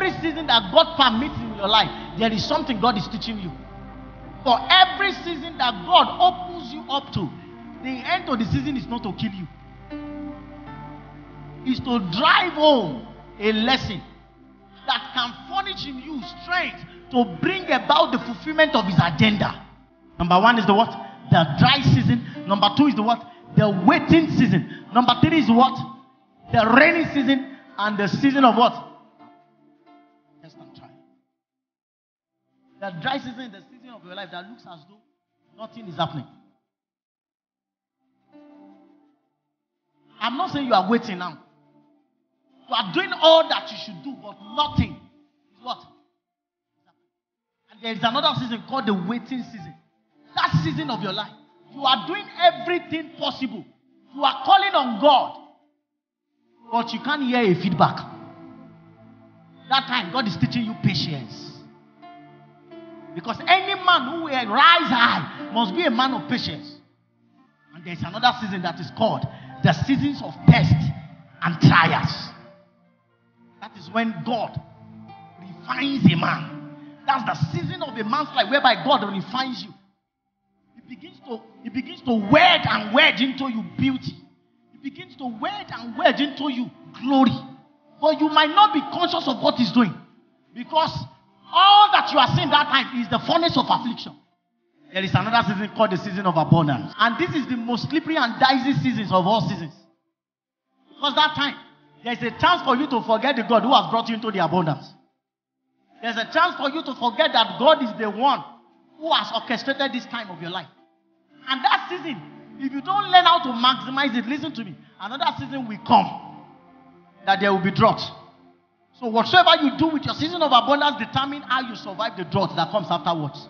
every season that God permits in your life, there is something God is teaching you. For every season that God opens you up to, the end of the season is not to kill you. It's to drive home a lesson that can furnish in you strength to bring about the fulfillment of his agenda. Number one is the what? The dry season. Number two is the what? The waiting season. Number three is what? The rainy season. And the season of what? Test and try. The dry season is the season of your life that looks as though nothing is happening. I'm not saying you are waiting now. You are doing all that you should do, but nothing is what? And there is another season called the waiting season. That season of your life, you are doing everything possible. You are calling on God, but you can't hear a feedback. That time, God is teaching you patience. Because any man who will rise high must be a man of patience. And there is another season that is called the seasons of test and trials. That is when God refines a man. That's the season of a man's life whereby God refines you. He begins to wed and wedge into you beauty. He begins to wed and wedge into you glory. But you might not be conscious of what he's doing. Because all that you are seeing that time is the furnace of affliction. There is another season called the season of abundance. And this is the most slippery and dicey seasons of all seasons. Because that time, there's a chance for you to forget the God who has brought you into the abundance. There's a chance for you to forget that God is the one who has orchestrated this time of your life. And that season, if you don't learn how to maximize it, listen to me, another season will come that there will be drought. So whatsoever you do with your season of abundance determine how you survive the drought that comes afterwards.